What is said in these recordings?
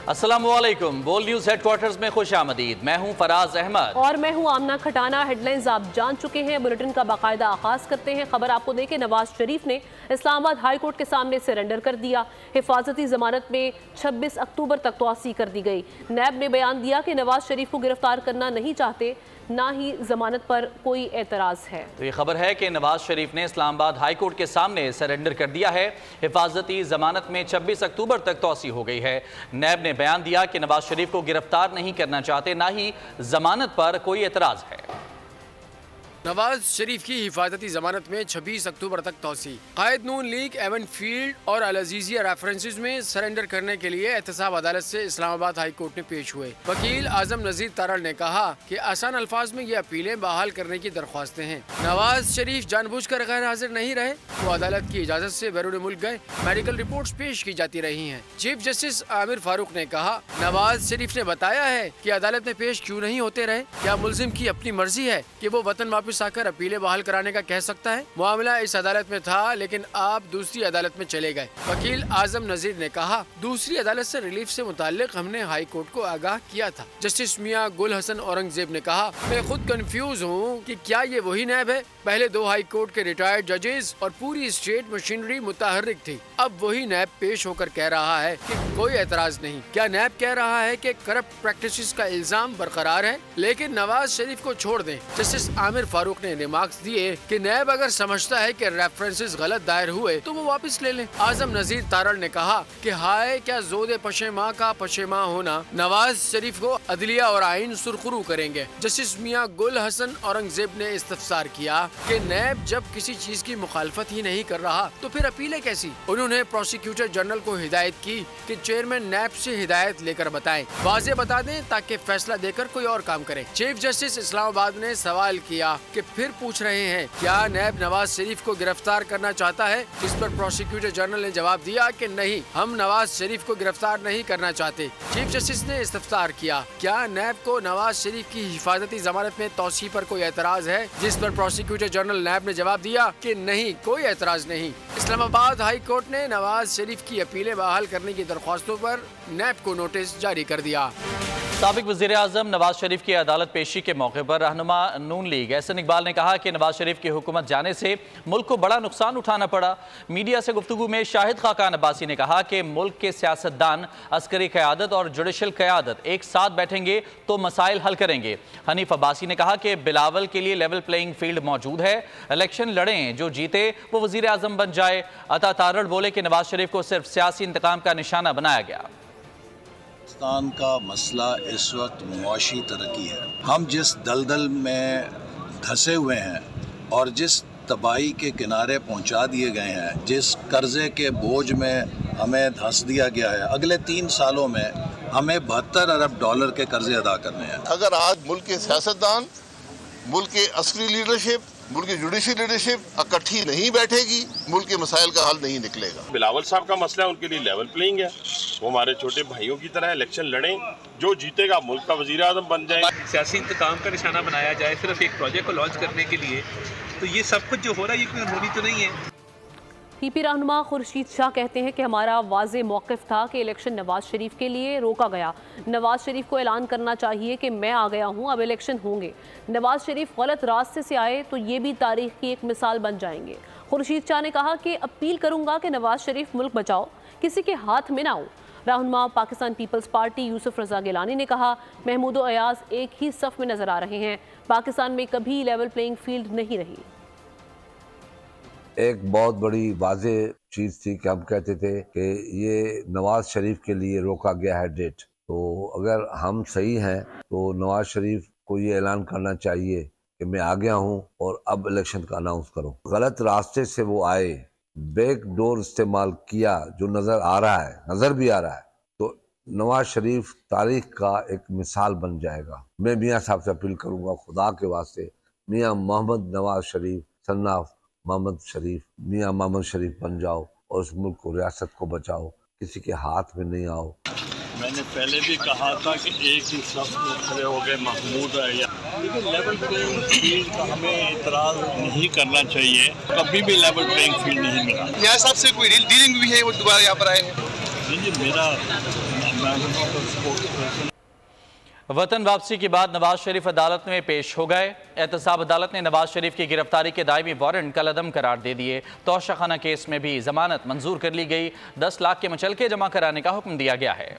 अस्सलामु अलैकुम। बोल न्यूज़ हेडक्वार्टर्स में खुश आमदीद। मैं हूं फराज अहमद और मैं हूं आमना खटाना। हेडलाइंस आप जान चुके हैं, बुलेटिन का बाकायदा आगाज करते हैं। खबर आपको दें कि नवाज शरीफ ने इस्लामाबाद हाई कोर्ट के सामने सरेंडर कर दिया। हिफाजती जमानत में 26 अक्टूबर तक तोसी कर दी गई। नैब ने बयान दिया कि नवाज शरीफ को गिरफ्तार करना नहीं चाहते, ना ही जमानत पर कोई एतराज़ है। तो ये खबर है कि नवाज शरीफ ने इस्लामाबाद हाई कोर्ट के सामने सरेंडर कर दिया है। हिफाजती जमानत में 26 अक्टूबर तक तोसी हो गई है। नैब ने बयान दिया कि नवाज शरीफ को गिरफ्तार नहीं करना चाहते, ना ही जमानत पर कोई एतराज़ है। नवाज शरीफ की हिफाजती जमानत में 26 अक्टूबर तक तोसी। कायद नून लीग एवन फील्ड और अल अजीजिया रेफरेंसेस में सरेंडर करने के लिए एहतसाब अदालत से इस्लामाबाद हाई कोर्ट में पेश हुए। वकील आजम नजीर तारड़ ने कहा कि आसान अल्फाज में ये अपीलें बहाल करने की दरख्वास्तें हैं। नवाज शरीफ जानबूझकर गैर हाजिर नहीं रहे, वो अदालत की इजाजत से बैरून मुल्क गए। मेडिकल रिपोर्ट्स पेश की जाती रही हैं। चीफ जस्टिस आमिर फारूक ने कहा, नवाज शरीफ ने बताया है कि अदालत में पेश क्यों नहीं होते रहे। क्या मुल्जिम की अपनी मर्जी है कि वो वतन वापस आकर अपीलें बहाल कराने का कह सकता है? मामला इस अदालत में था, लेकिन आप दूसरी अदालत में चले गए। वकील आजम नजीर ने कहा, दूसरी अदालत से रिलीफ से मुताल्लिक हमने हाई कोर्ट को आगाह किया था। जस्टिस मियां गुल हसन औरंगजेब ने कहा, मैं खुद कंफ्यूज हूँ कि क्या ये वही नैब है? पहले 2 हाई कोर्ट के रिटायर्ड जजेस और पूरी स्टेट मशीनरी मुतहर्रिक थी, अब वही नैब पेश होकर कह रहा है कि कोई एतराज नहीं। क्या नैब कह रहा है कि करप्ट प्रैक्टिसेस का इल्जाम बरकरार है, लेकिन नवाज शरीफ को छोड़ दें? जस्टिस आमिर फारूक ने रिमार्क्स दिए कि नैब अगर समझता है कि रेफरेंसेस गलत दायर हुए तो वो वापस ले लें। आजम नजीर तारड़ ने कहा कि हाय क्या जोदे पशेमा का पशेमा होना, नवाज शरीफ को अदलिया और आइन सुरखरू करेंगे। जस्टिस मियां गुल हसन औरंगजेब ने इस्तफसार किया कि नैब जब किसी चीज की मुखालफत ही नहीं कर रहा तो फिर अपीलें कैसी? उन्होंने प्रोसिक्यूटर जनरल को हिदायत की कि चेयरमैन नैब से हिदायत लेकर बताएं, वाज़ेह बता दें ताकि फैसला देकर कोई और काम करे। चीफ जस्टिस इस्लामाबाद ने सवाल किया कि फिर पूछ रहे हैं, क्या नैब नवाज शरीफ को गिरफ्तार करना चाहता है? जिस पर प्रोसिक्यूटर जनरल ने जवाब दिया कि नहीं, हम नवाज शरीफ को गिरफ्तार नहीं करना चाहते। चीफ जस्टिस ने इस्तफसार किया, क्या नैब को नवाज शरीफ की हिफाजती जमानत में तौसी पर कोई एतराज है? जिस पर प्रोसिक्यूटर जनरल नैब ने जवाब दिया कि नहीं, कोई एतराज नहीं। इस्लामाबाद हाई कोर्ट ने नवाज शरीफ की अपीलें बहाल करने की दरख्वास्तों पर नैब को नोटिस जारी कर दिया। साबिक वज़ीर आज़म नवाज शरीफ की अदालत पेशी के मौके पर रहनुमा नून लीग एहसन इकबाल ने कहा कि नवाज शरीफ की हुकूमत जाने से मुल्क को बड़ा नुकसान उठाना पड़ा। मीडिया से गुफ्तगू में शाहिद खाकान अब्बासी ने कहा कि मुल्क के सियासतदान, अस्करी क़यादत और जुडिशल क़यादत एक साथ बैठेंगे तो मसाइल हल करेंगे। हनीफ अब्बासी ने कहा कि बिलावल के लिए लेवल प्लेइंग फील्ड मौजूद है, इलेक्शन लड़ें, जो जीते वो वज़ीर आज़म बन जाए। अता तारड़ बोले कि नवाज शरीफ को सिर्फ सियासी इंतकाम का निशाना बनाया गया। पाकिस्तान का मसला इस वक्त मुआशी तरक्की है। हम जिस दलदल में धंसे हुए हैं और जिस तबाही के किनारे पहुंचा दिए गए हैं, जिस कर्जे के बोझ में हमें धंस दिया गया है, अगले 3 सालों में हमें $72 अरब के कर्जे अदा करने हैं। अगर आज मुल्क के सियासतदान, मुल्क के अस्करी लीडरशिप, मुल्क की जुडिशल लीडरशिप इकट्ठी नहीं बैठेगी, मुल्क के मसाइल का हल नहीं निकलेगा। बिलावल साहब का मसला है, उनके लिए लेवल प्लेइंग है, वो हमारे छोटे भाइयों की तरह इलेक्शन लड़ें, जो जीतेगा मुल्क का वजीर आज़म बन जाए। सियासी इंतकाम का निशाना बनाया जाए सिर्फ एक प्रोजेक्ट को लॉन्च करने के लिए, तो ये सब कुछ जो हो रहा है ये कोई अनहोनी तो नहीं है। पीपी रहनुमा खुर्शीद शाह कहते हैं कि हमारा वाज़ेह मौक़िफ़ था कि इलेक्शन नवाज शरीफ के लिए रोका गया। नवाज शरीफ को ऐलान करना चाहिए कि मैं आ गया हूं, अब इलेक्शन होंगे। नवाज शरीफ गलत रास्ते से आए तो ये भी तारीख की एक मिसाल बन जाएंगे। खुर्शीद शाह ने कहा कि अपील करूंगा कि नवाज शरीफ मुल्क बचाओ, किसी के हाथ में ना हो। रहनुमा पाकिस्तान पीपल्स पार्टी यूसुफ रजा गिलानी ने कहा, महमूद अयाज एक ही सफ़ में नज़र आ रहे हैं, पाकिस्तान में कभी लेवल प्लेइंग फील्ड नहीं रही। एक बहुत बड़ी वाज़े चीज़ थी कि हम कहते थे कि ये नवाज शरीफ के लिए रोका गया है डेट। तो अगर हम सही हैं तो नवाज शरीफ को ये ऐलान करना चाहिए कि मैं आ गया हूँ और अब इलेक्शन का अनाउंस करो। गलत रास्ते से वो आए, बैक डोर इस्तेमाल किया, जो नज़र आ रहा है, नज़र भी आ रहा है, तो नवाज शरीफ तारीख का एक मिसाल बन जाएगा। मैं मियाँ साहब से अपील करूँगा, खुदा के वास्ते, मियाँ मोहम्मद नवाज शरीफ सन्नाफ मोहम्मद शरीफ, मियाँ मोहम्मद शरीफ बन जाओ और उस मुल्क को, रियासत को बचाओ, किसी के हाथ में नहीं आओ। मैंने पहले भी कहा था कि एक ही शख्स में खड़े हो गए महमूद है, लेकिन लेवल प्लेइंग फील्ड का हमें इतराज़ नहीं करना चाहिए। कभी भी लेवल प्लेइंग फील्ड नहीं मिला। यहाँ साहब से कोई डीलिंग भी है, वो दोबारा यहाँ पर आए हैं? जी, वतन वापसी के बाद नवाज शरीफ अदालत में पेश हो गए। एहतसाब अदालत ने नवाज शरीफ की गिरफ्तारी के दायमी वारंट कलअदम करार दे दिए। तौशाखाना केस में भी जमानत मंजूर कर ली गई। 10 लाख के मुचलके जमा कराने का हुक्म दिया गया है।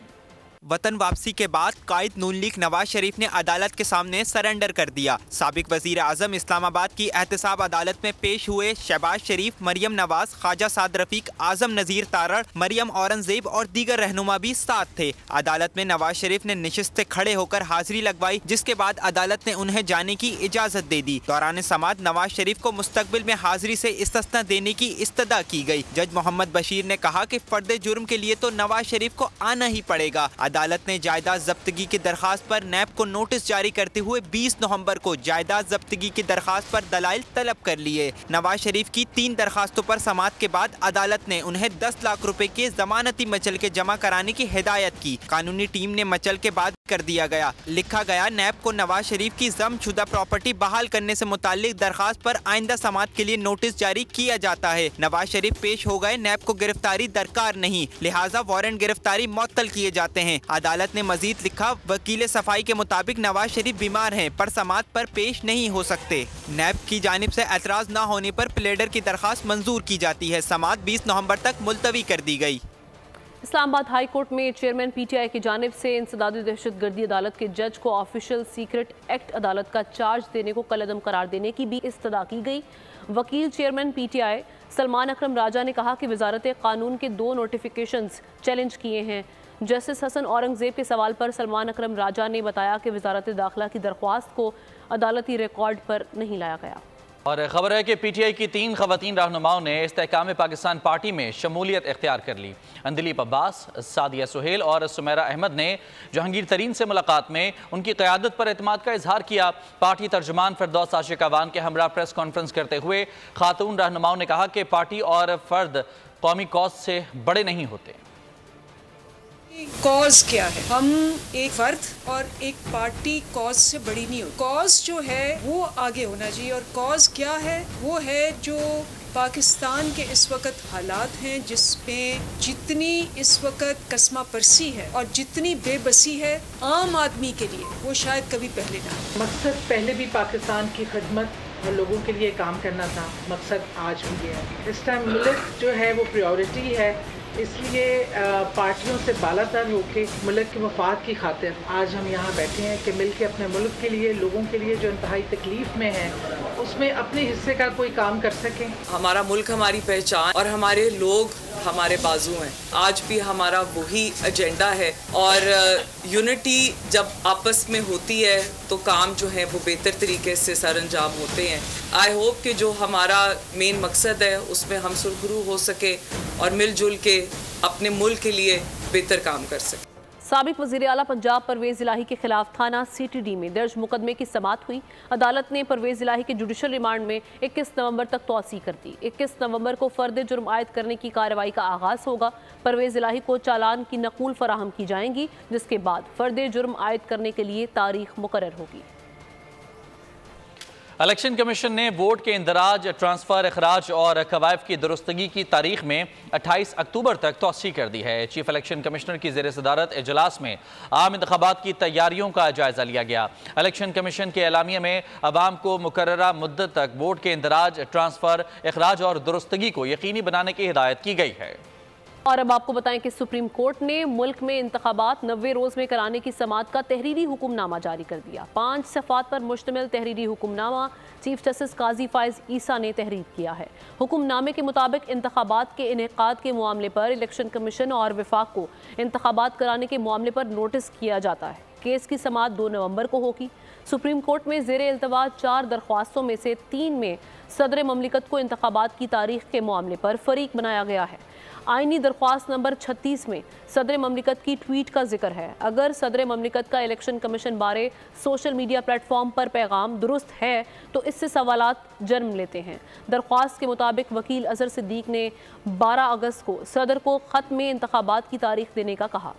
वतन वापसी के बाद कायद नून लीग नवाज शरीफ ने अदालत के सामने सरेंडर कर दिया। साबिक वजीर आजम इस्लामाबाद की एहतसाब अदालत में पेश हुए शहबाज शरीफ, मरियम नवाज, ख्वाजा साद रफीक, आजम नजीर तारड़, मरियम औरंगजेब और दीगर रहनुमा भी साथ थे। अदालत में नवाज शरीफ ने निशिस्त से खड़े होकर हाजिरी लगवाई, जिसके बाद अदालत ने उन्हें जाने की इजाजत दे दी। दौरान समाअत नवाज शरीफ को मुस्तकबिल में हाजिरी से इस्तिस्ना देने की इस्तदा की गई। जज मोहम्मद बशीर ने कहा कि फर्द जुर्म के लिए तो नवाज शरीफ को आना ही पड़ेगा। अदालत ने जायदाद जब्तगी की दरखास्त पर नैब को नोटिस जारी करते हुए 20 नवंबर को जायदाद जब्तगी की दरखास्त पर दलाइल तलब कर लिए। नवाज शरीफ की 3 दरखास्तों पर समाअत के बाद अदालत ने उन्हें 10 लाख रुपए के जमानती मचलके जमा कराने की हिदायत की। कानूनी टीम ने मचलके बाद कर दिया गया। लिखा गया, नैब को नवाज शरीफ की जमशुदा प्रॉपर्टी बहाल करने से मुताल्लिक दरखास्त पर आइंदा समाअत के लिए नोटिस जारी किया जाता है। नवाज शरीफ पेश हो गए, नैब को गिरफ्तारी दरकार नहीं, लिहाजा वारंट गिरफ्तारी मुअत्तल किए जाते हैं। अदालत ने मजीद लिखा, वकील सफाई के मुताबिक नवाज शरीफ बीमार हैं पर समाअत पर पेश नहीं हो सकते। नैब की जानिब से एतराज न होने पर प्लेडर की दरखास्त मंजूर की जाती है। समाअत 20 नवंबर तक मुलतवी कर दी गई। इस्लामाबाद हाई कोर्ट में चेयरमैन पीटीआई की जानिब से इंसदादी दहशतगर्दी अदालत के जज को ऑफिशियल सीक्रेट एक्ट अदालत का चार्ज देने को कलअदम करार देने की भी इस्तदा की गई। वकील चेयरमैन पीटीआई सलमान अकरम राजा ने कहा कि वजारत कानून के 2 नोटिफिकेशंस चैलेंज किए हैं। जस्टिस हसन औरंगजेब के सवाल पर सलमान अकरम राजा ने बताया कि वजारत दाखिला की दरख्वास्त को अदालती रिकॉर्ड पर नहीं लाया गया। और खबर है कि पीटीआई की 3 खवातीन रहनुमाओं ने इस्तेहकाम पाकिस्तान पार्टी में शमूलियत इख्तियार कर ली। अंदिलीप अब्बास, सादिया सुहेल और सुमेरा अहमद ने जहांगीर तरीन से मुलाकात में उनकी क़यादत पर एतमाद का इजहार किया। पार्टी तर्जुमान फिरदौस आशिक अवान के हमरा प्रेस कॉन्फ्रेंस करते हुए खातून रहनुमाओं ने कहा कि पार्टी और फर्द कौमी कौज से बड़े नहीं होते। कॉज क्या है? हम एक फर्द और एक पार्टी कॉज से बड़ी नहीं होती। कॉज जो है वो आगे होना चाहिए, और कॉज क्या है? वो है जो पाकिस्तान के इस वक्त हालात हैं, जिसमें जितनी इस वक्त कस्मा परसी है और जितनी बेबसी है आम आदमी के लिए, वो शायद कभी पहले ना। मकसद पहले भी पाकिस्तान की खिदमत और लोगों के लिए काम करना था, मकसद आज भी है। इस टाइम मुल्क जो है वो प्रायोरिटी है, इसलिए पार्टियों से बालातर होकर मुल्क के मफाद की खातिर आज हम यहाँ बैठे हैं कि मिल के अपने मुल्क के लिए, लोगों के लिए जो इंतहाई तकलीफ में है, उसमें अपने हिस्से का कोई काम कर सकें। हमारा मुल्क हमारी पहचान और हमारे लोग हमारे बाजू हैं। आज भी हमारा वही एजेंडा है, और यूनिटी जब आपस में होती है तो काम जो है वो बेहतर तरीके से सर अंजाम होते हैं। आई होप कि जो हमारा मेन मकसद है उसमें हम सुरखरू हो सके और मिलजुल के अपने मुल्क के लिए बेहतर काम कर सके। साबिक वज़ीर आला पंजाब परवेज़ इलाही के खिलाफ थाना सीटीडी में दर्ज मुकदमे की समाअत हुई। अदालत ने परवेज़ इलाही के जुडिशल रिमांड में 21 नवंबर तक तौसी कर दी। 21 नवंबर को फ़र्द जुर्म आयद करने की कार्रवाई का आगाज़ होगा। परवेज़ इलाही को चालान की नकूल फराहम की जाएंगी, जिसके बाद फ़र्द जुर्म आयद करने के लिए तारीख मुकर्रर होगी। इलेक्शन कमीशन ने वोट के इंदराज, ट्रांसफ़र, अखराज और कवायद की दुरुस्तगी की तारीख में 28 अक्टूबर तक तौसी कर दी है। चीफ इलेक्शन कमिश्नर की ज़ेर सदारत इजलास में आम इंतखाबात की तैयारियों का जायज़ा लिया गया। इलेक्शन कमीशन के एलामिया में अवाम को मुकर्ररा मुद्दत तक वोट के इंदराज, ट्रांसफ़र, अखराज और दुरुस्तगी को यकीनी बनाने की हिदायत की गई है। और अब आपको बताएं कि सुप्रीम कोर्ट ने मुल्क में इंतखाबात 90 रोज़ में कराने की समाअत का तहरीरी हुक्मनामा जारी कर दिया। 5 सफ़ात पर मुश्तमिल तहरीरी हुक्मनामा चीफ जस्टिस काजी फाइज ईसा ने तहरीर किया है। हुक्मनामे के मुताबिक इंतखाबात के इनेकाद के मामले पर इलेक्शन कमीशन और वफाक को इंतखाबात कराने के मामले पर नोटिस किया जाता है। केस की समाअत 2 नवंबर को होगी। सुप्रीम कोर्ट में ज़ेर इल्तवा 4 दरख्वास्तों में से 3 में सदर ममलिकत को इंतखाबात की तारीख के मामले पर फरीक बनाया गया है। आइनी दरख्वास्त नंबर 36 में सदर ममलिकत की ट्वीट का जिक्र है। अगर सदर ममलिकत का इलेक्शन कमीशन बारे सोशल मीडिया प्लेटफॉर्म पर पैगाम दुरुस्त है तो इससे सवालात जन्म लेते हैं। दरख्वास्त के मुताबिक वकील अजहर सिद्दीक ने 12 अगस्त को सदर को ख़त्म इंतखाबात की तारीख देने का कहा।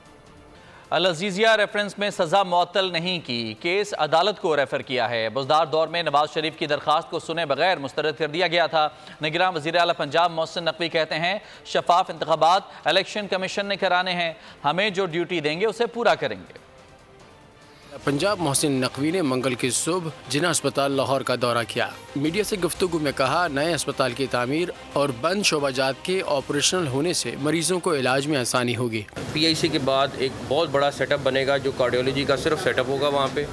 العزیزیہ ریفرنس میں سزا معطل نہیں کی، کیس عدالت کو ریفر کیا ہے۔ بزدار دور میں نواز شریف کی درخواست کو سنے بغیر مسترد کر دیا گیا تھا۔ نگراں وزیر اعلیٰ پنجاب محسن نقوی کہتے ہیں شفاف انتخابات الیکشن کمیشن نے کرانے ہیں، ہمیں جو ڈیوٹی دیں گے اسے پورا کریں گے۔ پنجاب محسن نقوی نے منگل کی صبح جناح اسپتال لاہور کا دورہ کیا۔ میڈیا سے گفتگو میں کہا نئے اسپتال کی تعمیر اور بند شعبہ جات کے آپریشنل ہونے سے مریضوں کو علاج میں آسانی ہوگی۔ پی آئی سی کے بعد ایک بہت بڑا سیٹ اپ بنے گا جو کارڈیولوجی کا صرف سیٹ اپ ہوگا وہاں پہ۔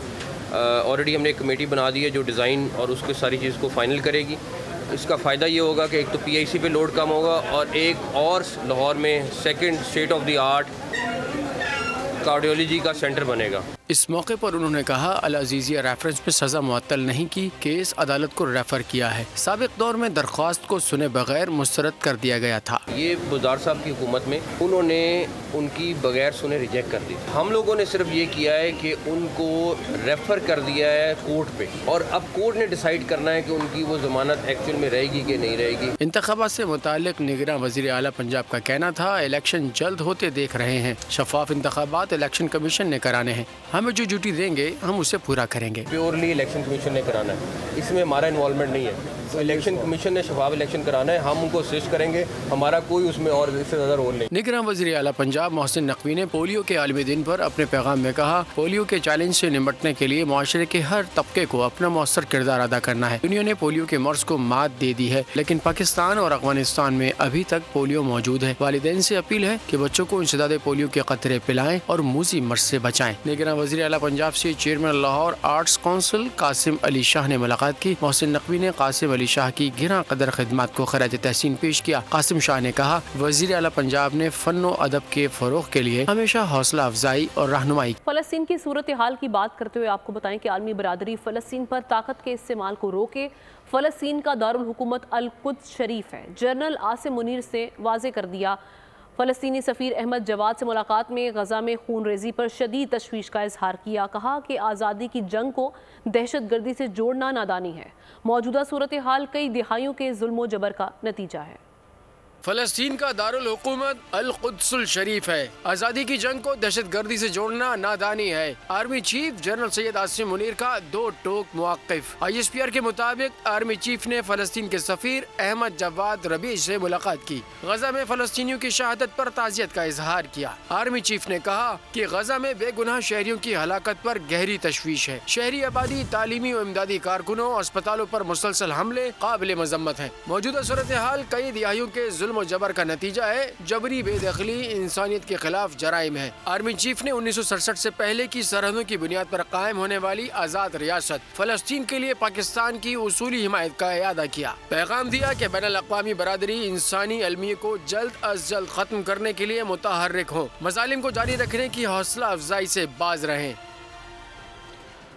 آلریڈی ہم نے ایک کمیٹی بنا دی ہے جو ڈیزائن اور اس کی ساری چیز کو فائنل کرے گی۔ اس کا فائدہ یہ ہوگا کہ ایک تو پی آئی سی پہ لوڈ کم ہوگا اور ایک اور لاہور میں second state of the art cardiology کا سینٹر بنے گا۔ اس موقع پر انہوں نے کہا العزیزیہ ریفرنس میں سزا معطل نہیں کی، کیس عدالت کو ریفر کیا ہے۔ سابق دور میں درخواست کو سنے بغیر مسترد کر دیا گیا تھا۔ یہ بزدار صاحب کی حکومت میں انہوں نے ان کی بغیر سنے ریجیکٹ کر دی۔ ہم لوگوں نے صرف یہ کیا ہے کہ ان کو ریفر کر دیا ہے کورٹ پہ، اور اب کورٹ نے ڈیسائیڈ کرنا ہے کہ ان کی وہ ضمانت ایکچوئل میں رہے گی کہ نہیں رہے گی۔ انتخابات سے متعلق نگراں وزیر اعلیٰ پنجاب کا کہنا تھا الیکشن جلد ہوتے دیکھ رہے ہیں، شفاف انتخابات الیکشن کمیشن نے کرانے ہیں، ہمیں جو ڈیوٹی دیں گے ہم اسے پورا کریں گے۔ پیورلی الیکشن کمیشن نے کرانا ہے، اس میں ہمارا انوالومنٹ نہیں ہے۔ الیکشن کمیشن نے شفاف الیکشن کرانا ہے، ہم ان کو اسسٹ کریں گے، ہمارا کوئی اس میں اور اس سے زیادہ رول نہیں۔ نگراں وزیر اعلیٰ پنجاب محسن نقوی نے پولیو کے عالمی دن پر اپنے پیغام میں کہا پولیو کے چیلنج سے نمٹنے کے لیے معاشرے کے ہر طبقے کو اپنا مؤثر کردار ادا کرنا ہے۔ دنیا نے پولیو کے مرض کو مات دے دی ہے، لیکن پاکستان اور افغانستان میں ابھی تک پولیو موجود ہے۔ والدین سے اپیل ہے کہ بچوں کو انسداد پولیو کے قطرے پلائیں اور موذی مرض سے بچائیں۔ نگراں وزیر اعلیٰ پنجاب سے chairman Lahore arts council Qasim Ali Shah نے ملاقات کی۔ محسن نقوی نے قاسم علی شاہ کی گراں قدر خدمات کو خراج تحسین پیش کیا۔ قاسم شاہ نے کہا وزیر اعلیٰ پنجاب نے فن و ادب کے فروغ کے لیے ہمیشہ حوصلہ افزائی اور رہنمائی۔ فلسطین کی صورتحال کی بات کرتے ہوئے آپ کو بتائیں کہ عالمی برادری فلسطین پر طاقت کے استعمال کو روکے۔ فلسطین کا دارالحکومت القدس شریف ہے۔ جنرل عاصم منیر سے واضح کر دیا۔ فلسطینی سفیر احمد جواد سے ملاقات میں غزہ میں خون ریزی پر شدید تشویش کا اظہار کیا۔ کہا کہ آزادی کی جنگ کو دہشت گردی سے جوڑنا نادانی ہے۔ موجودہ صورتحال کئی دہائیوں کے ظلم و جبر کا نتیجہ ہے۔ فلسطین کا دارالحکومت القدس الشریف ہے، آزادی کی جنگ کو دہشت گردی سے جوڑنا نادانی ہے۔ Army chief general Syed Asim Munir کا دو ٹوک مواقف۔ ISPR کے مطابق آرمی چیف نے فلسطین کے سفیر احمد جواد ربیع سے ملاقات کی، غزہ میں فلسطینیوں کی شہادت پر تعزیت کا اظہار کیا۔ آرمی چیف نے کہا کہ غزہ میں بے گناہ شہریوں کی ہلاکت پر گہری تشویش ہے۔ شہری آبادی، تعلیمی و امدادی کارکنوں، اسپتالوں پر مسلسل حملے قابل مذمت ہیں۔ موجودہ صورتحال کئی دہائیوں کے ظلم و جبر کا نتیجہ ہے، جبری بے دخلی انسانیت کے خلاف جرائم ہے۔ آرمی چیف نے 1967 سے پہلے کی سرحدوں کی بنیاد پر قائم ہونے والی آزاد ریاست فلسطین کے لیے پاکستان کی اصولی حمایت کا اعادہ کیا۔ پیغام دیا کہ بین الاقوامی برادری انسانی المیہ کو جلد از جلد ختم کرنے کے لیے متحرک ہو، مظالم کو جاری رکھنے کی حوصلہ افزائی سے باز رہیں۔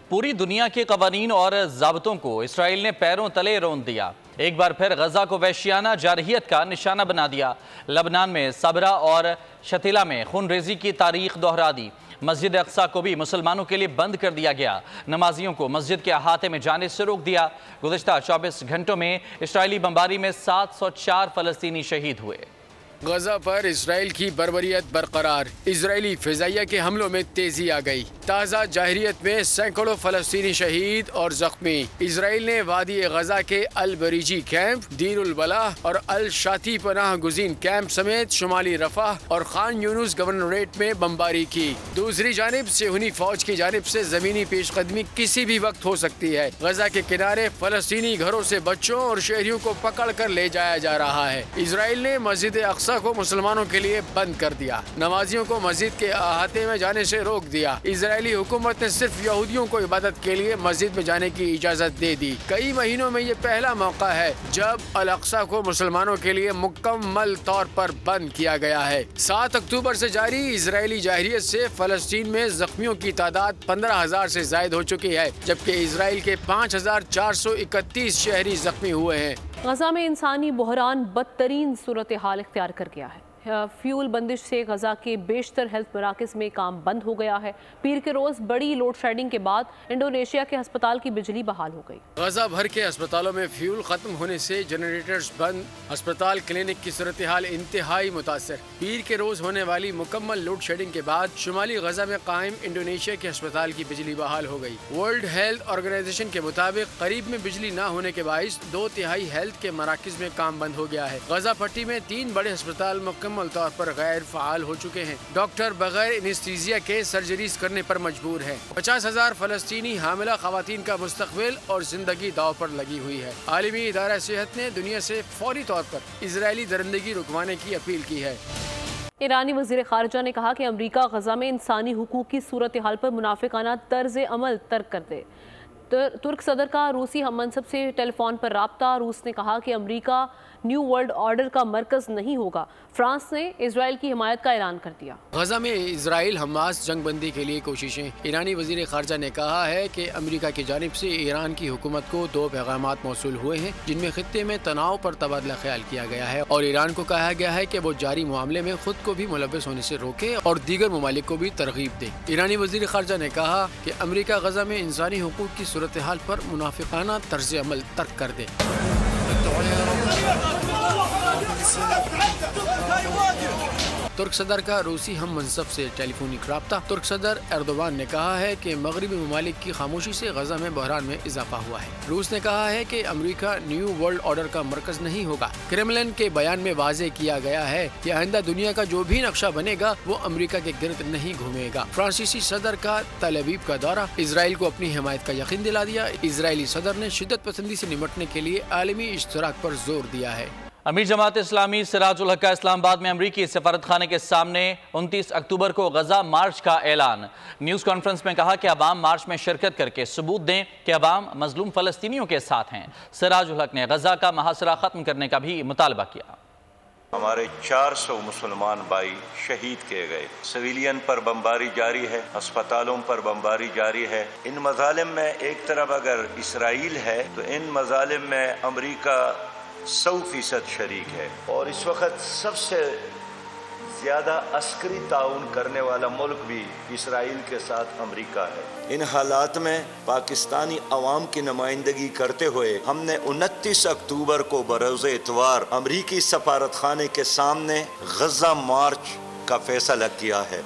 پوری دنیا کے قوانین اور ضابطوں کو اسرائیل نے پیروں تلے رون دیا۔ ایک بار پھر غزہ کو وحشیانہ جارحیت کا نشانہ بنا دیا۔ لبنان میں صبرا اور شتیلا میں خون ریزی کی تاریخ دہرا دی۔ مسجد اقصی کو بھی مسلمانوں کے لیے بند کر دیا گیا۔ نمازیوں کو مسجد کے احاطے میں جانے سے روک دیا۔ گزشتہ 24 گھنٹوں میں اسرائیلی بمباری میں 704 فلسطینی شہید ہوئے۔ غزہ پر اسرائیل کی بربریت برقرار، اسرائیلی فضائیہ کے حملوں میں تیزی آ گئی۔ تازہ جارحیت میں سینکڑوں فلسطینی شہید اور زخمی۔ اسرائیل نے وادی غزہ کے البریجی کیمپ، دیر البلاح اور الشاتی پناہ گزین کیمپ سمیت شمالی رفح اور خان یونس گورنریٹ میں بمباری کی۔ دوسری جانب صہیونی فوج کی جانب سے زمینی پیش قدمی کسی بھی وقت ہو سکتی ہے۔ غزہ کے کنارے فلسطینی گھروں سے بچوں اور شہریوں کو پکڑ کر لے جایا جا رہا ہے۔ اسرائیل نے مسجد اقصی کو مسلمانوں کے لیے بند کر دیا، نمازیوں کو مسجد کے احاطے میں جانے سے روک دیا۔ اسرائیلی حکومت نے صرف یہودیوں کو عبادت کے لیے مسجد میں جانے کی اجازت دے دی۔ کئی مہینوں میں یہ پہلا موقع ہے جب الاقصی کو مسلمانوں کے لیے مکمل طور پر بند کیا گیا ہے۔ 7 اکتوبر سے جاری اسرائیلی جارحیت سے فلسطین میں زخمیوں کی تعداد 15,000 سے زائد ہو چکی ہے، جبکہ اسرائیل کے 5,431 شہری زخمی ہوئے ہیں۔ غزہ میں انسانی بحران بدترین صورتحال اختیار کر گیا ہے۔ फ्यूल बंदिश से गजा के बेशतर हेल्थ मराकज में काम बंद हो गया है। पीर के रोज बड़ी लोड शेडिंग के बाद इंडोनेशिया के अस्पताल की बिजली बहाल हो गई। गजा भर के अस्पतालों में फ्यूल खत्म होने से जनरेटर्स बंद, अस्पताल क्लिनिक की सूरत हाल इंतहाई मुतासर। पीर के रोज होने वाली मुकम्मल लोड शेडिंग के बाद शुमाली गजा में कायम इंडोनेशिया के अस्पताल की बिजली बहाल हो गई। वर्ल्ड हेल्थ ऑर्गेनाइजेशन के मुताबिक करीब में बिजली न होने के बाइस 2/3 हेल्थ के मराकज में काम बंद हो गया है। गजा पट्टी में 3 बड़े अस्पताल मुकम्मल तौर पर गैर फाल हो चुके हैं। डॉक्टर बगैर एनेस्थीसिया के सर्जरीज करने पर मजबूर है। 50,000 फलस्तीनी हामिला खवातीन का मुस्तकबिल और जिंदगी दाव पर लगी हुई है। आलमी इदारा सेहत ने दुनिया से फौरी तौर पर इजरायली दरिंदगी रुकवाने की अपील की है। ईरानी वज़ीर ख़ारिजा ने कहा कि अमरीका गजा में इंसानी हुकूक की सूरत हाल पर मुनाफिकाना तर्ज अमल तर्क कर दे। तुर्क सदर का रूसी हममनसब से टेलीफोन पर राब्ता। रूस ने कहा कि अमरीका न्यू वर्ल्ड ऑर्डर का मरकज़ नहीं होगा। फ्रांस ने इजराइल की हिमायत का ऐलान कर दिया। गजा में इजराइल हमास जंग बंदी के लिए कोशिशें। ईरानी वज़ीर ख़ारिजा ने कहा है कि अमरीका की जानिब से ईरान की हुकूमत को 2 पैगामात मौसूल हुए हैं, जिनमें खित्ते में तनाव पर तबादला ख्याल किया गया है और ईरान को कहा गया है कि वो जारी मामले में खुद को भी मुलव्वस होने से रोके और दीगर ममालिक को भी तरगीब दे। ईरानी वज़ीर ख़ारिजा ने कहा कि अमरीका गजा में इंसानी हुकूक की सूरत हाल पर मुनाफिकाना तर्ज अमल तर्क कर दे। तुर्क सदर का रूसी हम मनसब से टेलीफोनिक राब्ता। तुर्क सदर एर्दोगान ने कहा है कि मगरबी ममालिक की खामोशी से गजा में बहरान में इजाफा हुआ है। रूस ने कहा है कि अमेरिका न्यू वर्ल्ड ऑर्डर का मरकज नहीं होगा। क्रेमलिन के बयान में वाजे किया गया है कि आइंदा दुनिया का जो भी नक्शा बनेगा वो अमेरिका के गिर्द नहीं घूमेगा। फ्रांसीसी सदर का तल अवीव का दौरा। इजराइल को अपनी हिमायत का यकीन दिला दिया। इजरायली सदर ने शिद्दत पसंदी से निपटने के लिए आलमी इश्तराक पर जोर दिया है। अमीर जमात इस्लामी सिराजुल हक का इस्लामाबाद में अमरीकी सफारत खाने के सामने 29 अक्टूबर को गजा मार्च का ऐलान। न्यूज़ कॉन्फ्रेंस में कहा कि अवाम मार्च में शिरकत करके सबूत दें कि अवाम मजलूम फ़लस्तीनियों के साथ हैं। सिराजुल हक ने गजा का मुहासरा ख़त्म करने का भी मुतालबा किया। हमारे 400 मुसलमान भाई शहीद किए गए। सिविलियन पर बमबारी जारी है, अस्पतालों पर बमबारी जारी है। इन मजालिम में एक तरफ अगर इसराइल है तो इन मजालिम में अमरीका 100% शरीक है और इस वक्त सबसे ज़्यादा अस्करी ताउन करने वाला मुल्क भी इसराइल के साथ अमरीका है। इन हालात में पाकिस्तानी अवाम की नुमाइंदगी करते हुए हमने 29 अक्टूबर को बरोज़ इतवार अमरीकी सफारत खाने के सामने गजा मार्च का फैसला किया है।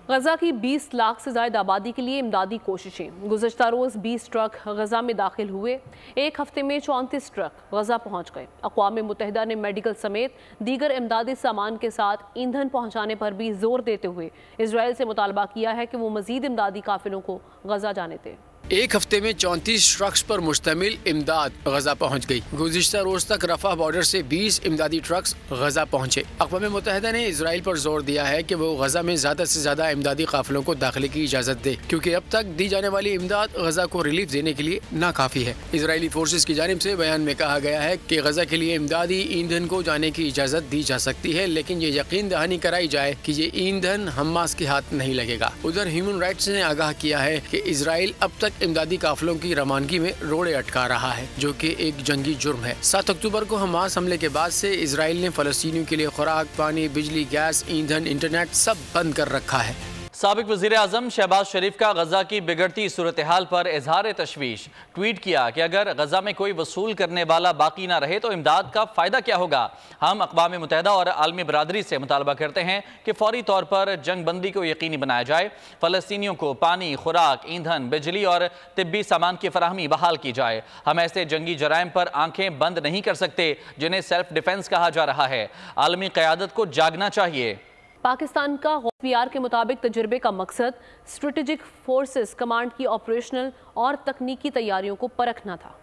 गजा की 20 लाख से ज़ायद आबादी के लिए इमदादी कोशिशें। गुज़श्ता रोज़ 20 ट्रक गजा में दाखिल हुए। एक हफ्ते में 34 ट्रक गजा पहुँच गए। अक़वाम मुत्तहिदा ने मेडिकल समेत दीगर इमदादी सामान के साथ ईंधन पहुँचाने पर भी जोर देते हुए इजराइल से मुतालबा किया है कि वो मज़ीद इमदादी काफ़िलों को गजा जाने दें। एक हफ्ते में 34 ट्रक्स पर मुश्तमिल इमदाद गजा पहुंच गई। गुज़िश्ता रोज तक रफा बॉर्डर से 20 इमदादी ट्रक्स गजा पहुंचे। अक़वाम मुत्तहिदा ने इसराइल पर जोर दिया है कि वो गजा में ज़्यादा से ज़्यादा इमदादी काफिलों को दाखिले की इजाज़त दे, क्योंकि अब तक दी जाने वाली इमदाद गजा को रिलीफ देने के लिए नाकाफ़ी है। इसराइली फोर्सेस की जानिब से बयान में कहा गया है कि गजा के लिए इमदादी ईंधन को जाने की इजाज़त दी जा सकती है, लेकिन ये यकीन दहानी कराई जाए कि ये ईंधन हमास के हाथ नहीं लगेगा। उधर ह्यूमन राइट्स ने आगाह किया है कि इसराइल अब तक इमदादी काफिलों की रवानगी में रोड़े अटका रहा है, जो कि एक जंगी जुर्म है। 7 अक्टूबर को हमास हमले के बाद से इसराइल ने फलस्तीनियों के लिए खुराक, पानी, बिजली, गैस, ईंधन, इंटरनेट सब बंद कर रखा है। साबिक वज़ीर आज़म शहबाज शरीफ का गजा की बिगड़ती सूरत हाल पर इजहार तशवीश। ट्वीट किया कि अगर गजा में कोई वसूल करने वाला बाकी ना रहे तो इमदाद का फ़ायदा क्या होगा। हम अक़वाम मुत्तहिदा और आलमी बरादरी से मुतालबा करते हैं कि फौरी तौर पर जंग बंदी को यकीनी बनाया जाए। फ़लस्तीनियों को पानी, खुराक, ईंधन, बिजली और तिब्बी सामान की फराहमी बहाल की जाए। हम ऐसे जंगी जराइम पर आंखें बंद नहीं कर सकते जिन्हें सेल्फ डिफेंस कहा जा रहा है। आलमी क़यादत को जागना चाहिए। पाकिस्तान का पीआर के मुताबिक तजुर्बे का मकसद स्ट्रेटेजिक फोर्सेस कमांड की ऑपरेशनल और तकनीकी तैयारियों को परखना था।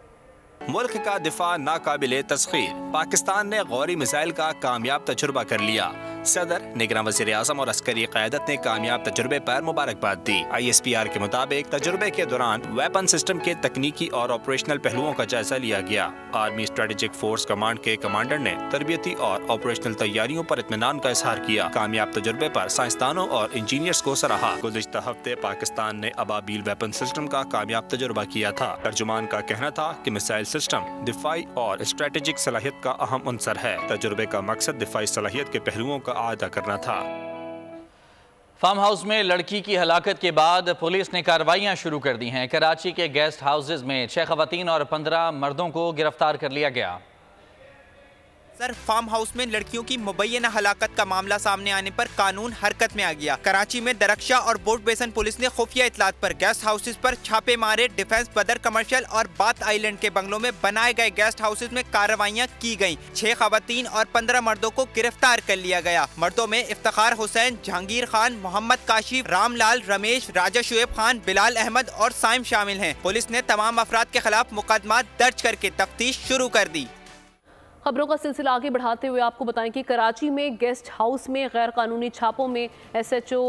मुल्क का दिफा नाकाबिले तस्खीर। पाकिस्तान ने गौरी मिसाइल का कामयाब तजुर्बा कर लिया। सदर, निगरान वज़ीर आज़म और अस्करी क़यादत ने कामयाब तजुर्बे पर मुबारकबाद दी। ISPR के मुताबिक तजुर्बे के दौरान वेपन सिस्टम के तकनीकी और ऑपरेशनल पहलुओं का जायजा लिया गया। आर्मी स्ट्रेटेजिक फोर्स कमांड के कमांडर ने तरबियती और ऑपरेशनल तैयारियों पर इत्मीनान का इजहार किया। कामयाब तजुर्बे पर साइंसदानों और इंजीनियर्स को सराहा। गुज़िश्ता हफ्ते पाकिस्तान ने अबाबील वेपन सिस्टम का कामयाब तजुर्बा किया था। तर्जुमान का कहना था कि मिसाइल सिस्टम दिफाई और स्ट्रेटेजिक सलाहियत का अहम अंसर है। तजुर्बे का मकसद दिफाई सलाहियत के पहलुओं का अहाता करना था। फार्म हाउस में लड़की की हलाकत के बाद पुलिस ने कार्रवाइयां शुरू कर दी हैं। कराची के गेस्ट हाउसेज में 6 खवातीन और 15 मर्दों को गिरफ्तार कर लिया गया। सर, फार्म हाउस में लड़कियों की मुबैना हलाकत का मामला सामने आने पर कानून हरकत में आ गया। कराची में दरख्शा और बोर्ड बेसन पुलिस ने खुफिया इतलात पर गेस्ट हाउसेज पर छापे मारे। डिफेंस, बदर कमर्शियल और बाथ आइलैंड के बंगलों में बनाए गए गेस्ट हाउसेज में कार्रवाइयां की गयी। 6 खवातीन और 15 मर्दों को गिरफ्तार कर लिया गया। मर्दों में इफ्तिखार हुसैन, जहांगीर खान, मोहम्मद काशिफ, रामलाल, रमेश, राजा शुएब खान, बिलाल अहमद और साइम शामिल हैं। पुलिस ने तमाम अफराद के खिलाफ मुकदमा दर्ज करके तफ्तीश शुरू कर दी। खबरों का सिलसिला आगे बढ़ाते हुए आपको बताएं कि कराची में गेस्ट हाउस में गैर कानूनी छापों में SHO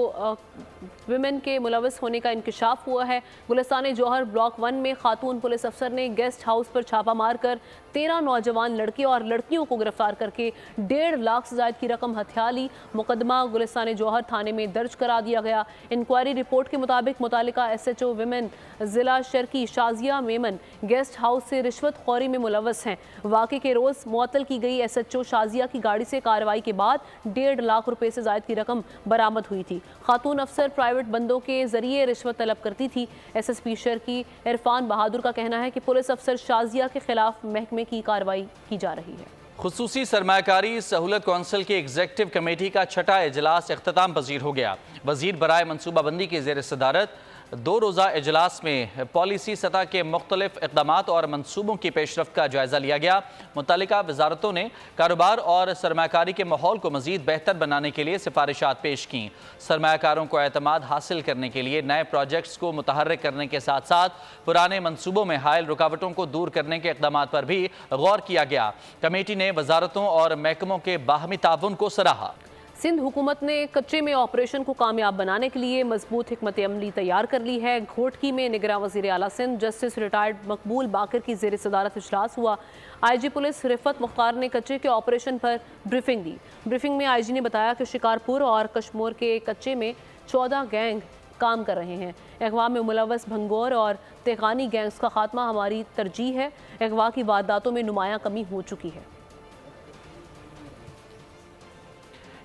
विमेन के मुलविस होने का इंकशाफ हुआ है। गुलिस्तान जौहर ब्लॉक 1 में खातून पुलिस अफसर ने गेस्ट हाउस पर छापा मारकर 13 नौजवान लड़के और लड़कियों को गिरफ्तार करके 1.5 लाख से ज़ायद की रकम हथिया ली। मुकदमा गुलिस्तान जौहर थाने में दर्ज करा दिया गया। इंक्वायरी रिपोर्ट के मुताबिक मुतालिका SHO विमेन ज़िला शर्की शाजिया मेमन गेस्ट हाउस से रिश्वत खौरी में मुलविस हैं। वाक़े के रोज़ मुअत्तल की गई SHO शाजिया की गाड़ी से कार्रवाई के बाद 1.5 लाख रुपए से ज़ायद की रकम बरामद हुई थी। खातून अफसर प्राइवेट बंदों के जरिए रिश्वत तलब करती थी। SSP शर्की इरफान बहादुर का कहना है कि पुलिस अफसर शाजिया के खिलाफ महकमे की कार्रवाई की जा रही है। खुसूसी सरमाकारी सहूलत कौंसिल की एग्जीक्यूटिव कमेटी का 6ठा इजलास इख्तिताम पजीर हो गया। वजीर बराए मनसूबाबंदी की ज़ेर सदारत 2 रोज़ा इजलास में पॉलिसी सतह के मुख्तलिफ इक़दामात और मनसूबों की पेशरफ्त का जायज़ा लिया गया। मुतल्लिका वजारतों ने कारोबार और सरमाकारी के माहौल को मज़ीद बेहतर बनाने के लिए सिफारिशात पेश की। सरमाकारों को एतमाद हासिल करने के लिए नए प्रोजेक्ट्स को मुतहर्रिक करने के साथ साथ पुराने मनसूबों में हायल रुकावटों को दूर करने के इक़दामात पर भी गौर किया गया। कमेटी ने वजारतों और महकमों के बाहमी ताउन को सराहा। सिंध हुकूमत ने कच्चे में ऑपरेशन को कामयाब बनाने के लिए मजबूत हिकमत अमली तैयार कर ली है। घोटकी में निगरान वज़ीर आला सिंध जस्टिस रिटायर्ड मकबूल बाकर की ज़ेर सदारत इजलास हुआ। IG पुलिस रिफत मुख्तार ने कच्चे के ऑपरेशन पर ब्रीफिंग दी। ब्रीफिंग में IG ने बताया कि शिकारपुर और कश्मोर के कच्चे में 14 गैंग काम कर रहे हैं। अगवा में मुलवस भंगोर और तेगानी गैंग्स का खात्मा हमारी तरजीह है। अगवा की वारदातों में नुमायां कमी हो चुकी है।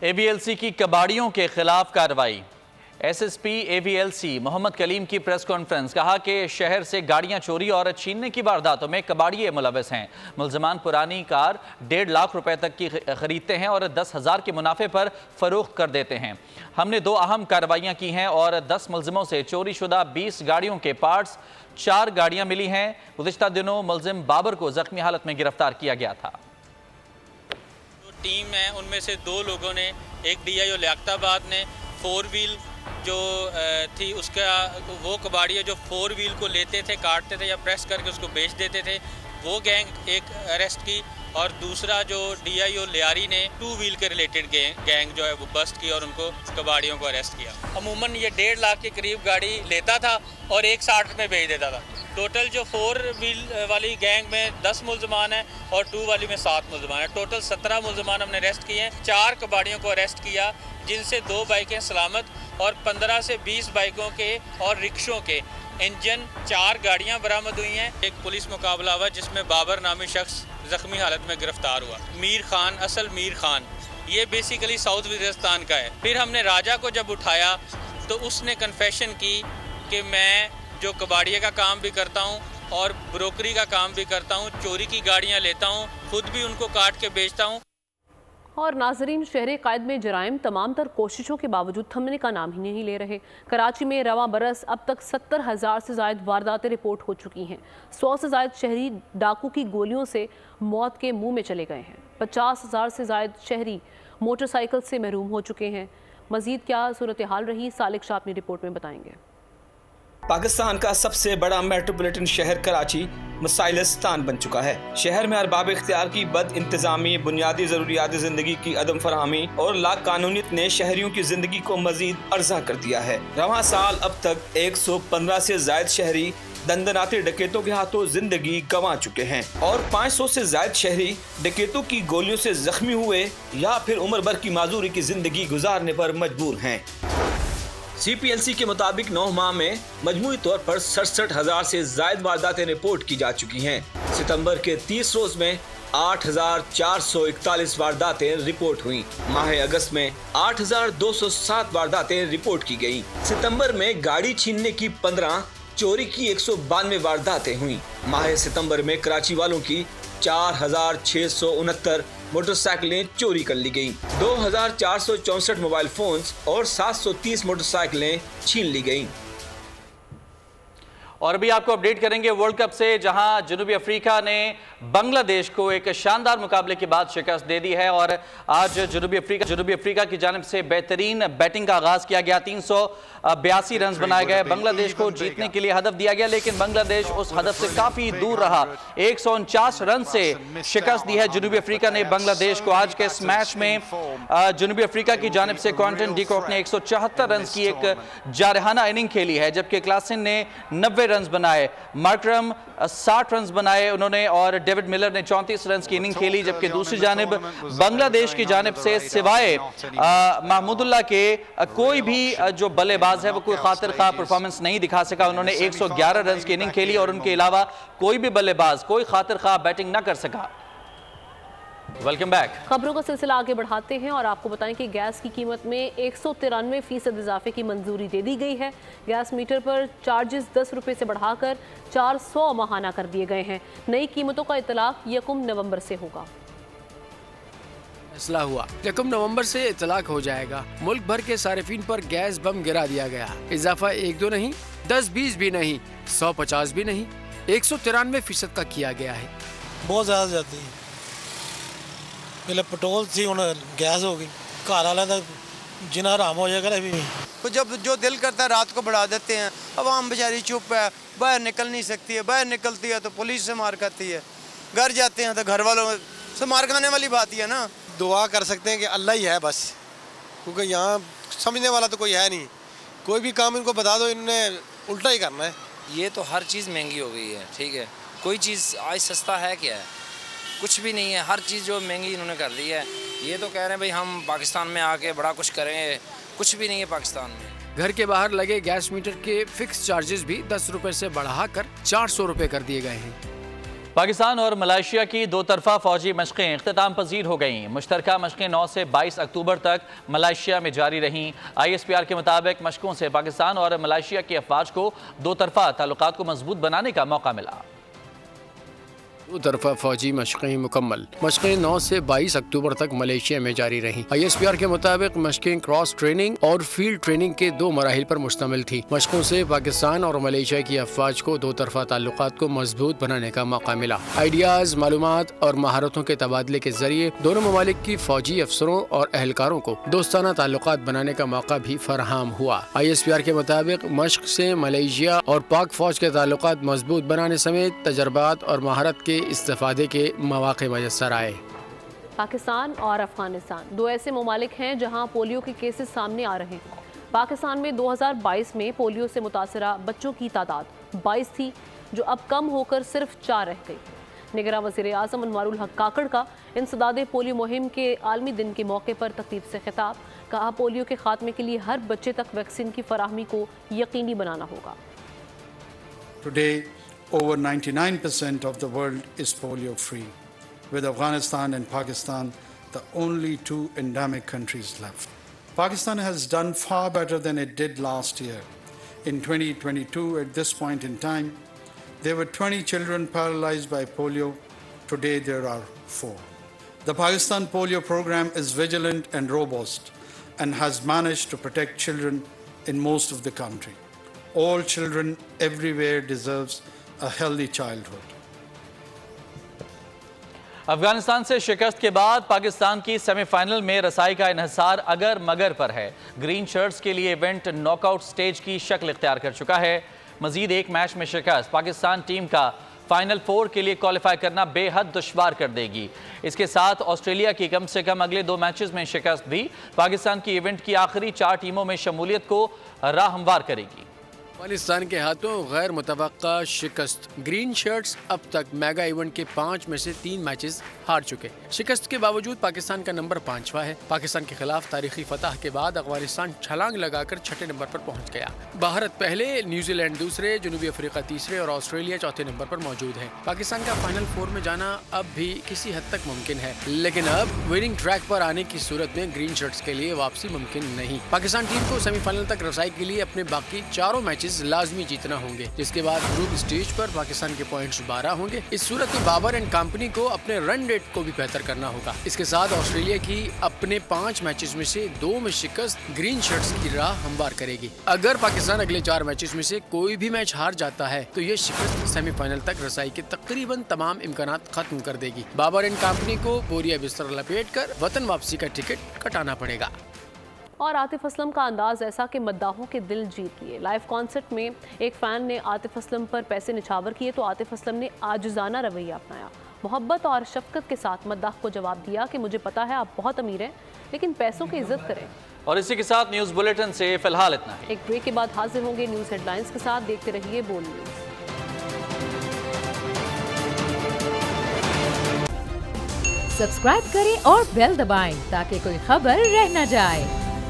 AVLC की कबाड़ियों के खिलाफ कार्रवाई। SSP AVLC मोहम्मद कलीम की प्रेस कॉन्फ्रेंस। कहा कि शहर से गाड़ियां चोरी और छीनने की वारदातों में कबाड़िए मुलविस हैं। मुलजमान पुरानी कार 1.5 लाख रुपए तक की खरीदते हैं और 10,000 के मुनाफे पर फरोख्त कर देते हैं। हमने 2 अहम कार्रवाइयां की हैं और 10 मुलजिमों से चोरी शुदा 20 गाड़ियों के पार्ट्स 4 गाड़ियां मिली हैं। गुज़िश्ता दिनों मुलजिम बाबर को जख्मी हालत में गिरफ्तार किया गया था। टीम है उनमें से 2 लोगों ने, एक DIO लियाकताबाद ने 4 व्हील जो थी उसका, वो कबाड़िया जो 4 व्हील को लेते थे, काटते थे या प्रेस करके उसको बेच देते थे, वो गैंग एक अरेस्ट की। और दूसरा जो DIO लियारी ने 2 व्हील के रिलेटेड गैंग जो है वो बस्ट की और उनको कबाड़ियों को अरेस्ट किया। अमूमन ये 1.5 लाख के करीब गाड़ी लेता था और 160 में बेच देता था। टोटल जो 4 व्हील वाली गैंग में 10 मुलजमान हैं और 2 वाली में 7 मुलजमान हैं। टोटल 17 मुलजमान हमने अरेस्ट किए हैं। 4 कबाड़ियों को अरेस्ट किया जिनसे 2 बाइकें सलामत और 15 से 20 बाइकों के और रिक्शों के इंजन, 4 गाड़ियां बरामद हुई हैं। एक पुलिस मुकाबला हुआ जिसमें बाबर नामी शख्स जख्मी हालत में गिरफ्तार हुआ। मीर खान, असल मीर खान, ये बेसिकली साउथ वजीरिस्तान का है। फिर हमने राजा को जब उठाया तो उसने कन्फेशन की कि मैं जो कबाड़िया का काम भी करता हूँ और ब्रोकरी का काम भी करता हूँ, चोरी की गाड़ियाँ लेता हूँ, खुद भी उनको काट के बेचता हूँ। और नाजरीन, शहर कायद में जराइम तमाम तर कोशिशों के बावजूद थमने का नाम ही नहीं ले रहे। कराची में रवा बरस अब तक 70,000 से ज़ायद वारदातें रिपोर्ट हो चुकी हैं। 100 से ज़ायद शहरी डाकू की गोलियों से मौत के मुंह में चले गए हैं। 50,000 से ज़ायद शहरी मोटरसाइकिल से महरूम हो चुके हैं। मज़ीद क्या सूरत हाल रही, सालिक शाह अपनी रिपोर्ट में बताएंगे। पाकिस्तान का सबसे बड़ा मेट्रोपॉलिटन शहर कराची मसाइलिस्तान बन चुका है। शहर में अरबाब इख्तियार की बद इंतजामी, बुनियादी जरूरियात जिंदगी की अदम फराहमी और लाकानूनियत ने शहरियों की जिंदगी को मजीद अर्जा कर दिया है। रवां साल अब तक 115 से जायद शहरी दंदनाते डकैतों के हाथों जिंदगी गंवा चुके हैं और 500 से जायद शहरी डकैतों की गोलियों से जख्मी हुए या फिर उम्र भर की माजूरी की जिंदगी गुजारने पर मजबूर हैं। CPLC के मुताबिक 9 माह में मजमूई तौर पर 67,000 से जायद वारदातें रिपोर्ट की जा चुकी हैं। सितंबर के 30 रोज में 8,441 वारदातें रिपोर्ट हुई। माह अगस्त में 8,207 वारदातें रिपोर्ट की गयी। सितंबर में गाड़ी छीनने की 15, चोरी की 192 वारदातें हुई। माह सितंबर में कराची वालों की 4,669 मोटरसाइकिलें चोरी कर ली गयी। 2,464 मोबाइल फोन्स और 730 मोटरसाइकिलें छीन ली गयी। और अभी आपको अपडेट करेंगे वर्ल्ड कप से, जहां जनूबी अफ्रीका ने बांग्लादेश को एक शानदार मुकाबले के बाद शिकस्त दे दी है। और आज जनूबी अफ्रीका की जानिब से बेहतरीन बैटिंग का आगाज किया गया। 382 रन बनाए गए। बांग्लादेश को जीतने के लिए हदफ दिया गया, लेकिन बांग्लादेश उस हदफ से काफी दूर रहा। 149 रन से शिकस्त दी है जनूबी अफ्रीका ने बांग्लादेश को। आज के इस मैच में जनूबी अफ्रीका की जानिब से क्विंटन डी कॉक ने 174 रन की एक जारहाना इनिंग खेली है, जबकि क्लासन ने 90 रन बनाए। मार्करम 60 रन बनाए उन्होंने, और डेविड मिलर ने 34 रन की इनिंग खेली। जबकि दूसरी जानिब बांग्लादेश की जानिब से सिवाय महमूदुल्लाह के कोई भी जो बल्लेबाज है वो कोई खातिर खा परफॉर्मेंस नहीं दिखा सका। उन्होंने 111 रन की इनिंग खेली और उनके अलावा कोई भी बल्लेबाज कोई खातिर खा बैटिंग न कर सका। Welcome back. खबरों का सिलसिला आगे बढ़ाते हैं और आपको बताएं कि गैस की कीमत में 193% इजाफे की मंजूरी दे दी गई है। गैस मीटर पर चार्जेस 10 रुपये से बढ़ाकर 400 माहाना कर दिए गए हैं। नई कीमतों का इतलाक 1 नवंबर से होगा। फैसला हुआ 1 नवंबर से इतलाक हो जाएगा। मुल्क भर के सारिफीन पर गैस बम गिरा दिया गया। इजाफा 1-2 नहीं, 10-20 भी नहीं, 150 भी नहीं, 193% का किया गया है। बहुत ज्यादा जाती है। पहले पेट्रोल थी, गैस हो गई। घर वाला तो जिना हराम हो जाएगा अभी। तो जब जो दिल करता है रात को बढ़ा देते हैं। अवाम बेचारी चुप है, बाहर निकल नहीं सकती है। बाहर निकलती है तो पुलिस से मार खाती है। घर जाते हैं तो घर वालों से मार खाने वाली बात ही है ना। दुआ कर सकते हैं कि अल्लाह ही है बस, क्योंकि यहाँ समझने वाला तो कोई है नहीं। कोई भी काम इनको बता दो, इन्होंने उल्टा ही करना है। ये तो हर चीज़ महंगी हो गई है, ठीक है। कोई चीज़ आज सस्ता है क्या है? कुछ भी नहीं है। हर चीज़ जो महंगी इन्होंने कर दी है। ये तो कह रहे हैं भाई हम पाकिस्तान में आके बड़ा कुछ करेंगे, कुछ भी नहीं है पाकिस्तान में। घर के बाहर लगे गैस मीटर के फिक्स चार्जेस भी 10 रुपए से बढ़ाकर 400 रुपए कर दिए गए हैं। पाकिस्तान और मलेशिया की दो तरफा फौजी मशक़ें इख्तिताम पजीर हो गईं। मुश्तरका मशक़ें 9 से 22 अक्टूबर तक मलेशिया में जारी रहीं। ISPR के मुताबिक मशक़ों से पाकिस्तान और मलेशिया की अफवाज को दो तरफा ताल्लुकात को मजबूत बनाने का मौका मिला। दो तरफा फौजी मशक़ें मुकम्मल। मशक़ें 9 से 22 अक्टूबर तक मलेशिया में जारी रहीं। ISPR के मुताबिक मशक़ें क्रॉस ट्रेनिंग और फील्ड ट्रेनिंग के 2 मराहिल पर मुश्तमिल थी। मशक़ों से पाकिस्तान और मलेशिया की अफवाज को दो तरफा ताल्लुकात को मजबूत बनाने का मौका मिला। आइडियाज़, मालूमात और महारतों के तबादले के जरिए दोनों ममालिक की फौजी अफसरों और एहलकारों को दोस्ताना ताल्लुकात बनाने का मौका भी फराहम हुआ। ISPR के मुताबिक मशक़ से मलेशिया और पाक फौज के ताल्लुकात मजबूत बनाने समेत तजर्बात और महारत के इस्तेफादे के मौके मयस्सर आए। पाकिस्तान और अफगानिस्तान 2 ऐसे ममालिक हैं जहां पोलियो के केसेस सामने आ रहे हैं। पाकिस्तान में 2022 में पोलियो से मुतासरा बच्चों की तादाद 22 थी, जो अब कम होकर सिर्फ 4 रह गई। निगरान वज़ीर आज़म अनवारुल हक काकड़ का इंसदादे पोलियो मुहिम के आलमी दिन के मौके पर तकरीब से खिताब। कहा, पोलियो के खात्मे के लिए हर बच्चे तक वैक्सीन की फराहमी को यकीनी बनाना होगा। Today, over 99% of the world is polio free, with Afghanistan and Pakistan the only 2 endemic countries left. Pakistan has done far better than it did last year. In 2022, at this point in time, there were 20 children paralyzed by polio. Today there are 4. The Pakistan polio program is vigilant and robust and has managed to protect children in most of the country. All children everywhere deserves a healthy childhood. Afghanistan से शिकस्त के बाद पाकिस्तान की semifinal में रसाई का इन्हिसार अगर मगर पर है। ग्रीन शर्ट्स के लिए इवेंट नॉकआउट स्टेज की शक्ल इख्तियार कर चुका है। मजीद एक मैच में शिकस्त पाकिस्तान टीम का फाइनल 4 के लिए क्वालिफाई करना बेहद दुश्वार कर देगी। इसके साथ ऑस्ट्रेलिया की कम से कम अगले 2 मैचेस में शिकस्त भी पाकिस्तान की इवेंट की आखिरी 4 टीमों में शमूलियत को राह हमवार करेगी। अफगानिस्तान के हाथों गैर मुतवक्का शिकस्त। ग्रीन शर्ट्स अब तक मेगा इवेंट के 5 में से 3 मैचेस हार चुके। शिकस्त के बावजूद पाकिस्तान का नंबर 5वां है। पाकिस्तान के खिलाफ तारीखी फतह के बाद अफगानिस्तान छलांग लगाकर 6ठे नंबर पर पहुंच गया। भारत पहले, न्यूजीलैंड दूसरे, जनूबी अफ्रीका तीसरे और ऑस्ट्रेलिया चौथे नंबर पर मौजूद है। पाकिस्तान का फाइनल 4 में जाना अब भी किसी हद तक मुमकिन है, लेकिन अब विनिंग ट्रैक पर आने की सूरत में ग्रीन शर्ट्स के लिए वापसी मुमकिन नहीं। पाकिस्तान टीम को सेमीफाइनल तक रसाई के लिए अपने बाकी चारों मैचेस लाजमी जीतना होंगे, जिसके बाद ग्रुप स्टेज पर पाकिस्तान के पॉइंट्स 12 होंगे। इस सूरत में बाबर एंड कंपनी को अपने रन रेट को भी बेहतर करना होगा। इसके साथ ऑस्ट्रेलिया की अपने 5 मैचेस में से 2 में शिकस्त ग्रीन शर्ट्स की राह हमवार करेगी। अगर पाकिस्तान अगले 4 मैचेस में से कोई भी मैच हार जाता है तो ये शिकस्त सेमीफाइनल तक रसाई के तकरीबन तमाम इम्कानात खत्म कर देगी। बाबर एंड कंपनी को बोरिया बिस्तर लपेट कर वतन वापसी का टिकट कटाना पड़ेगा। और आतिफ असलम का अंदाज ऐसा कि मद्दाहों के दिल जीत लिए। लाइव कॉन्सर्ट में एक फ़ैन ने आतिफ असलम पर पैसे निछावर किए तो आतिफ असलम ने आजिज़ाना रवैया अपनाया। मोहब्बत और शफकत के साथ मद्दाह को जवाब दिया कि मुझे पता है आप बहुत अमीर हैं, लेकिन पैसों की इज्जत करें। और इसी के साथ न्यूज़ बुलेटिन से फिलहाल इतना ही। एक ब्रेक के बाद हाजिर होंगे न्यूज़ हेडलाइंस के साथ। देखते रहिए बोल न्यूज़। सब्सक्राइब करें और बेल दबाएं ताकि कोई खबर रह न जाए।